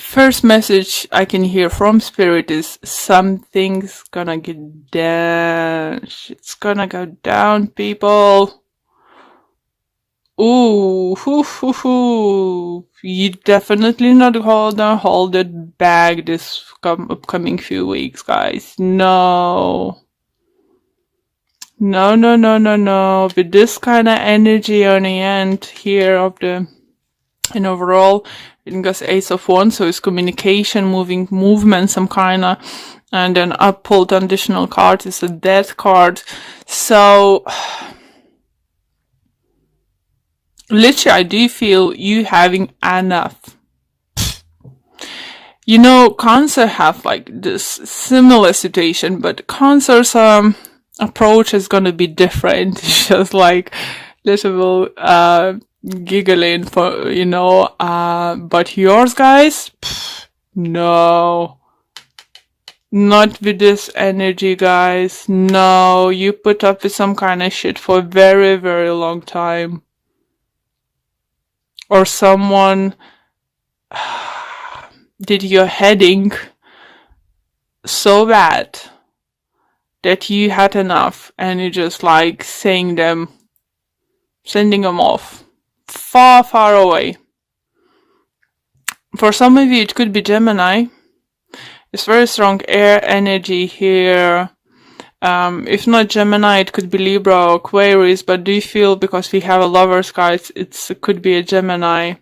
First message I can hear from spirit is something's gonna get down. Shit's gonna go down, people. Ooh, hoo, hoo, hoo. You definitely not gonna hold it back this upcoming few weeks, guys. No. No, no, no, no, no. With this kind of energy on the end here of the, and overall, it goes Ace of Wands, so it's communication, movement, some kind of, and then up pulled additional card is a Death card. So, literally, I do feel you having enough. You know, Cancer have like this similar situation, but Cancer's approach is gonna be different. It's just like little giggling for, you know, but yours, guys, no, not with this energy, guys. No, you put up with some kind of shit for a very, very long time, or someone did your heading so bad that you had enough and you just like sending them off far, far away. For some of you, it could be Gemini. It's very strong air energy here. If not Gemini, it could be Libra or Aquarius, but do you feel, because we have a Lovers, guys, it could be a Gemini.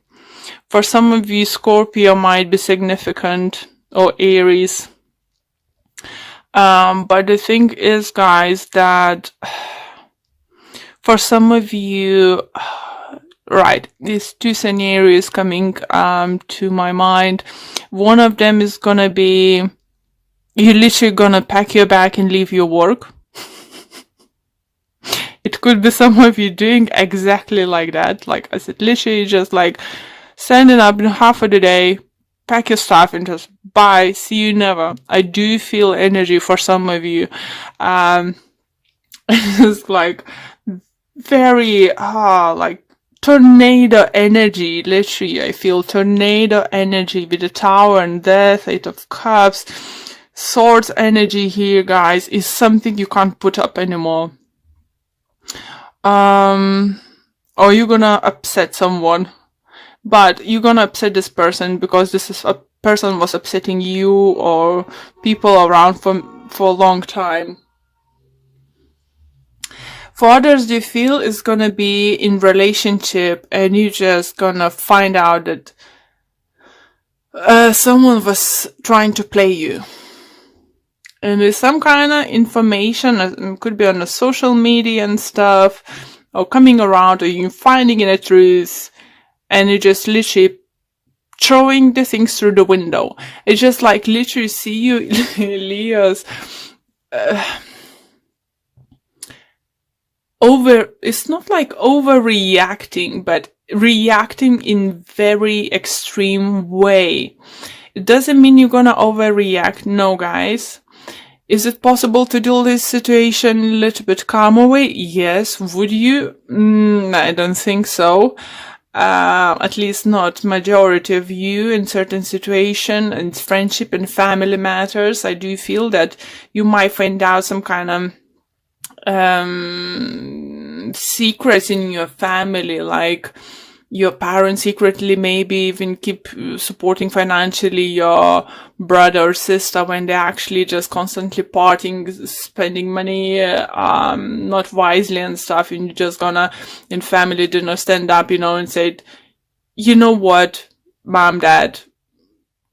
For some of you, Scorpio might be significant, or Aries. But the thing is, guys, that for some of you, right, these two scenarios coming to my mind. One of them is gonna be, you're literally gonna pack your bag and leave your work. It could be some of you doing exactly like that. Like I said, literally just like standing up in half of the day, pack your stuff and just bye, see you never. I do feel energy for some of you. It's like very, like tornado energy, literally. I feel tornado energy with the Tower and Death, Eight of Cups. Swords energy here, guys, is something you can't put up anymore. Or you're gonna upset someone. But you're gonna upset this person because this is a person was upsetting you or people around for a long time. For others, you feel is gonna be in relationship and you just gonna find out that someone was trying to play you. And there's some kind of information, it could be on the social media and stuff, or coming around, or you finding in a truth, and you just literally throwing the things through the window. It's just like literally see you, Leos, it's not like overreacting, but reacting in very extreme way. It doesn't mean you're gonna overreact, no, guys. Is it possible to deal this situation a little bit calmer way? Yes. Would you? I don't think so. At least not majority of you in certain situation, and friendship and family matters. I do feel that you might find out some kind of secrets in your family, like your parents secretly maybe even keep supporting financially your brother or sister when they're actually just constantly partying, spending money not wisely and stuff, and you're just gonna in family dinner stand up, you know, and say, you know what, mom, dad,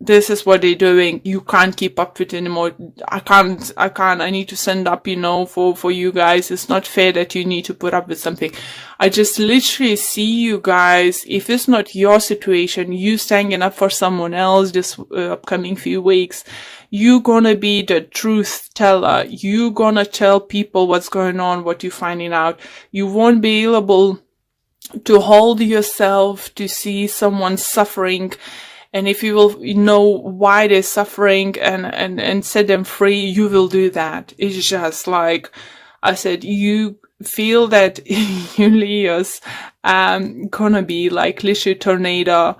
this is what they're doing. You can't keep up with it anymore. I can't. I need to stand up, you know, for you guys. It's not fair that you need to put up with something. I just literally see you guys, if it's not your situation, you standing up for someone else this upcoming few weeks. You're gonna be the truth teller. You're gonna tell people what's going on, what you're finding out. You won't be able to hold yourself to see someone suffering. And if you will know why they're suffering and set them free, you will do that. It's just like I said, you feel that you Leos, gonna be like literally tornado.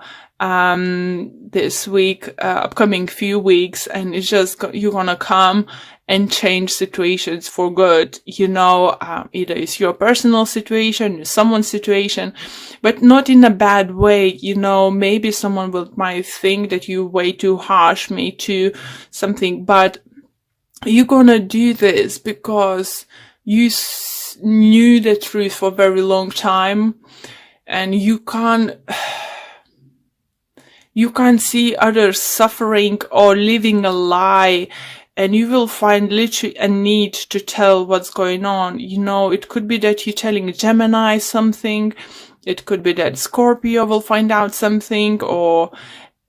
this week, upcoming few weeks, and it's just, you're gonna come and change situations for good. You know, either it's your personal situation, someone's situation, but not in a bad way. You know, maybe someone might think that you're way too harsh, me too, something, but you're gonna do this because you knew the truth for a very long time, and you can't see others suffering or living a lie, and you will find literally a need to tell what's going on. You know, it could be that you're telling Gemini something, it could be that Scorpio will find out something, or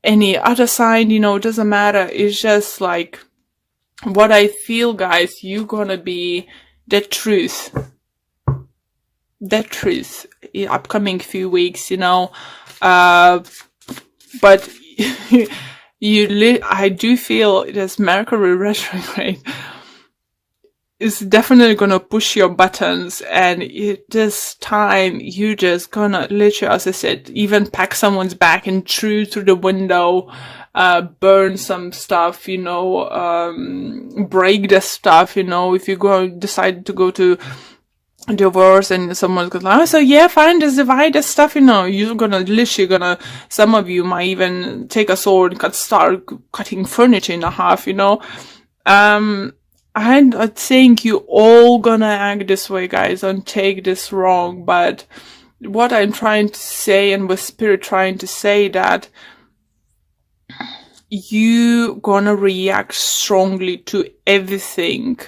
any other sign, you know, it doesn't matter. It's just like, what I feel, guys, you're gonna be the truth in upcoming few weeks, you know, but I do feel this Mercury retrograde is definitely gonna push your buttons, and this time you just gonna literally, as I said, even pack someone's bag and through the window, burn some stuff, you know, break the stuff, you know, if you decide to go to divorce and someone's gonna like, oh, so yeah, fine, just divide the stuff, you know, some of you might even take a sword and start cutting furniture in half, you know. I'm not saying you all gonna act this way, guys, don't take this wrong, but what I'm trying to say, and with Spirit trying to say, that you gonna react strongly to everything.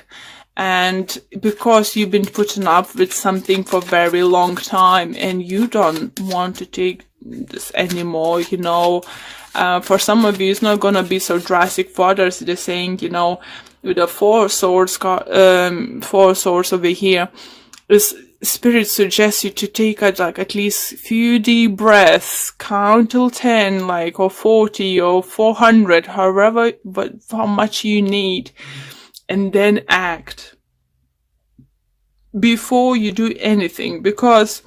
And because you've been putting up with something for a very long time, and you don't want to take this anymore, you know, for some of you, it's not gonna be so drastic. For others, they're saying, you know, with the four swords over here, Spirit suggests you to take at least few deep breaths, count till 10, like, or 40 or 400, however, but how much you need, and then act before you do anything, because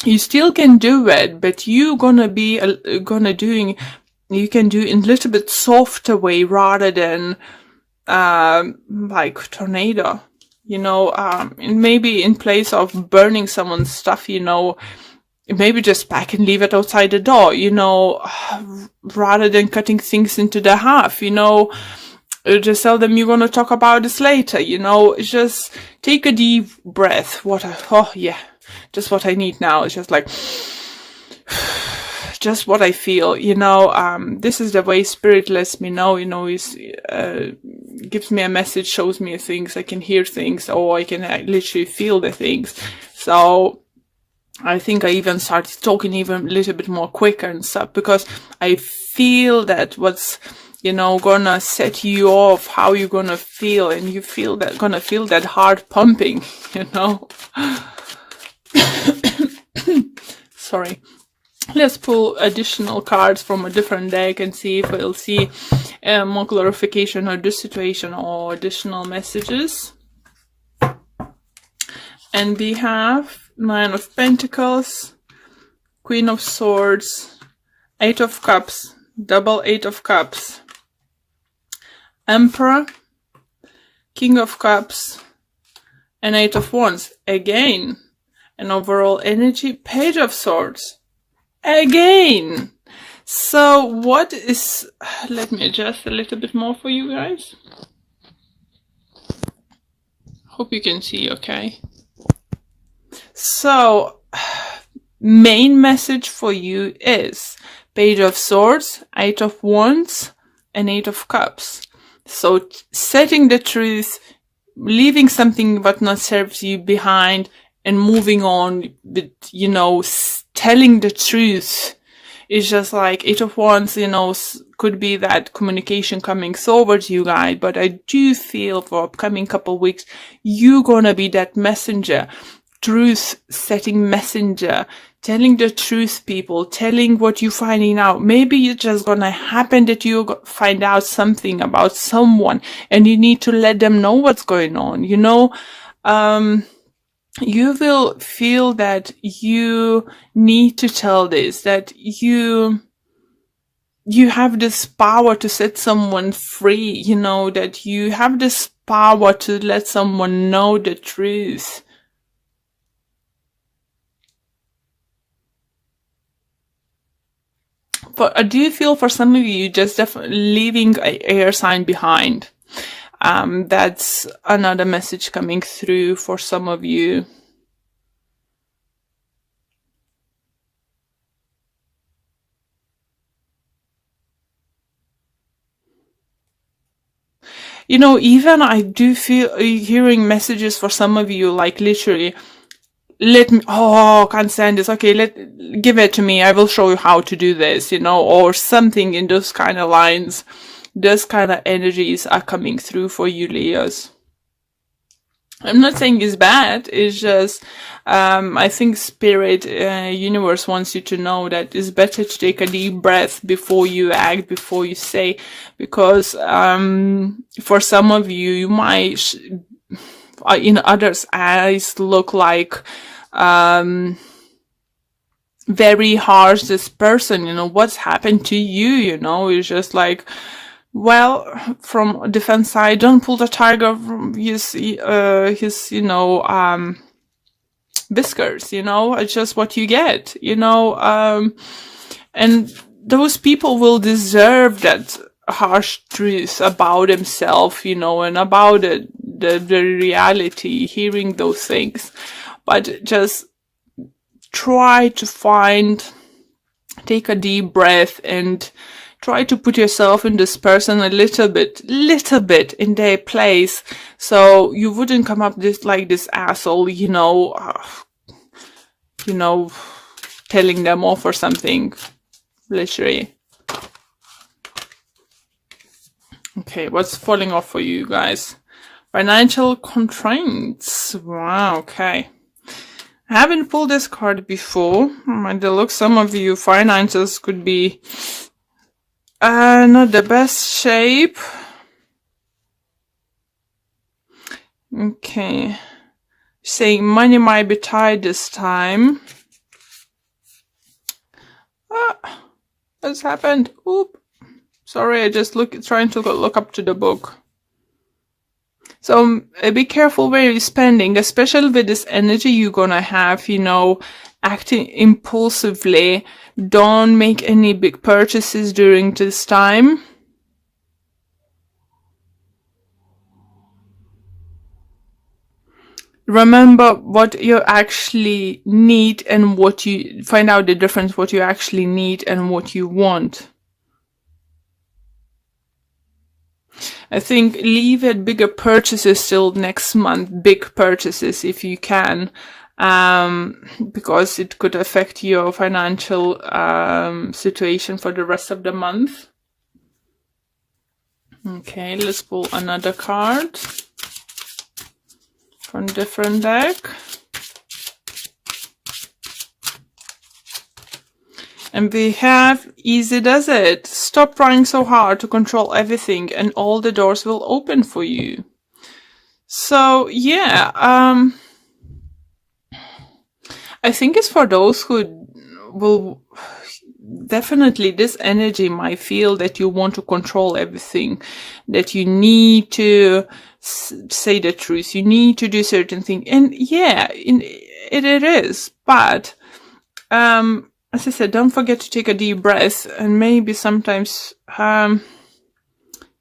you still can do it, but you can do in a little bit softer way, rather than like tornado, you know, and maybe in place of burning someone's stuff, you know, maybe just pack and leave it outside the door, you know, rather than cutting things into the half, you know. Just tell them you're gonna talk about this later, you know. Just take a deep breath. Just what I need now. It's just like, just what I feel, you know. This is the way Spirit lets me know, you know, gives me a message, shows me things, I can hear things, or I can literally feel the things. So I think I even started talking even a little bit more quicker and stuff, because I feel that what's, you know, gonna set you off, how you're gonna feel, and you gonna feel that heart pumping, you know. Sorry. Let's pull additional cards from a different deck and see if we'll see more clarification on this situation or additional messages. And we have Nine of Pentacles, Queen of Swords, Eight of Cups, double Eight of Cups, Emperor, King of Cups, and Eight of Wands. Again, an overall energy, Page of Swords. Again. So what is, let me adjust a little bit more for you guys. Hope you can see okay. So main message for you is Page of Swords, Eight of Wands, and Eight of Cups. So setting the truth, leaving something what not serves you behind, and moving on with, you know, telling the truth. It's just like Eight of Wands, you know, could be that communication coming towards you guys, but I do feel for upcoming couple weeks, you're gonna be that messenger, truth-setting messenger, telling the truth, people, telling what you're finding out. Maybe it's just gonna happen that you find out something about someone, and you need to let them know what's going on, you know. You will feel that you need to tell this, that you you have this power to set someone free, you know, that you have this power to let someone know the truth. But I do feel for some of you, just leaving an air sign behind. That's another message coming through for some of you. You know, even I do feel hearing messages for some of you, like literally, let me, oh, can't stand this. Okay, give it to me. I will show you how to do this, you know, or something in those kind of lines. Those kind of energies are coming through for you, Leos. I'm not saying it's bad. It's just, I think spirit, universe wants you to know that it's better to take a deep breath before you act, before you say, because, for some of you, you might, in others' eyes, look like, very harsh, this person, you know, what's happened to you, you know, it's just like, well, from defense side, don't pull the tiger from his, you know, whiskers, you know, it's just what you get, you know, and those people will deserve that harsh truth about himself, you know, and about the reality, hearing those things, but just try to take a deep breath and try to put yourself in this person a little bit in their place, so you wouldn't come up like this asshole, you know, telling them off or something, literally. Okay, what's falling off for you guys? Financial constraints. Wow, okay. I haven't pulled this card before. By the look, some of you finances could be not the best shape. Okay. Saying money might be tight this time. Ah, what's happened? Oop. Sorry, I just trying to look up to the book. So be careful where you're spending, especially with this energy you're gonna have, you know, acting impulsively. Don't make any big purchases during this time. Remember what you actually need and find out the difference, what you actually need and what you want. I think leave it bigger purchases till next month, big purchases if you can, because it could affect your financial situation for the rest of the month. Okay, let's pull another card from different deck. And we have easy does it. Stop trying so hard to control everything and all the doors will open for you. So yeah, I think it's for those who will definitely, this energy might feel that you want to control everything, that you need to say the truth, you need to do certain things. And yeah, it is, but as I said, don't forget to take a deep breath and maybe sometimes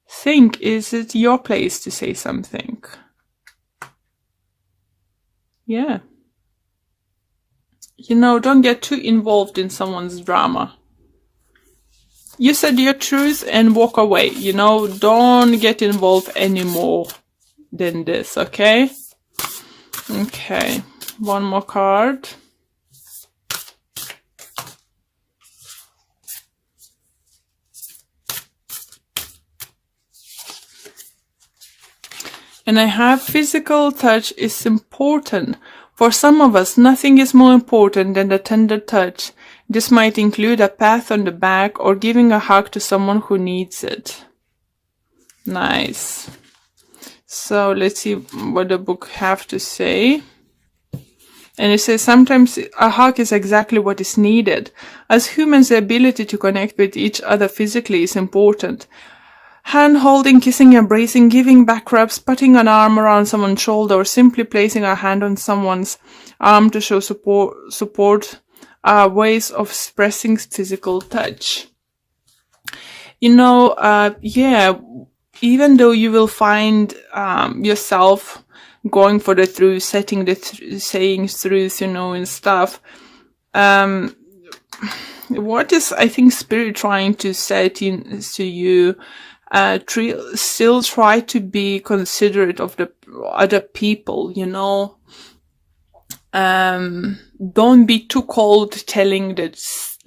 think, is it your place to say something? Yeah. You know, don't get too involved in someone's drama. You said your truth and walk away, you know, don't get involved any more than this, okay? Okay, one more card. And I have physical touch is important. For some of us, nothing is more important than the tender touch. This might include a pat on the back or giving a hug to someone who needs it. Nice. So let's see what the book have to say. And it says sometimes a hug is exactly what is needed. As humans, the ability to connect with each other physically is important. Hand holding, kissing, embracing, giving back rubs, putting an arm around someone's shoulder, or simply placing a hand on someone's arm to show support are ways of expressing physical touch. Yeah, even though you will find yourself going for the truth, saying truth, and stuff. What is, I think, Spirit trying to say to you? Still try to be considerate of the other people, don't be too cold telling the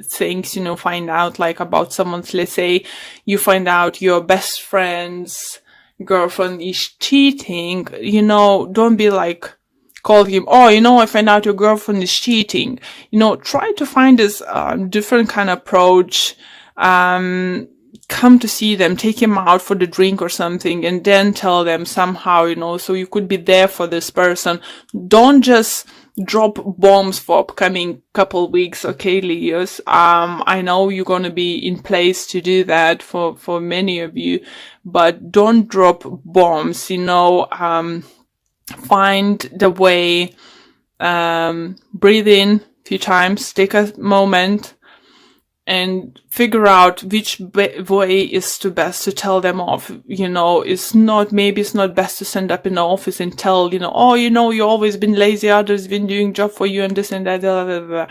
things, find out like about someone's, let's say you find out your best friend's girlfriend is cheating, don't be like, call him, I find out your girlfriend is cheating. Try to find this different kind of approach. Come to see them, take him out for the drink or something, and then tell them somehow, so you could be there for this person. Don't just drop bombs for upcoming couple weeks, okay, Leos? I know you're gonna be in place to do that for many of you, but don't drop bombs, find the way, breathe in a few times, take a moment, and figure out which way is the best to tell them off. It's not best to stand up in the office and tell, you've always been lazy, others been doing job for you and this and that, blah, blah, blah.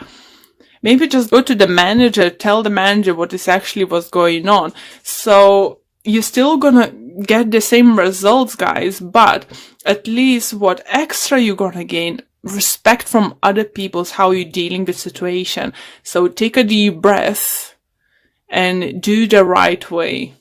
Maybe just go to the manager, tell the manager what is actually what's going on. So you're still gonna get the same results, guys, but at least what extra you're gonna gain, respect from other people's how you're dealing with situation. So take a deep breath and do the right way.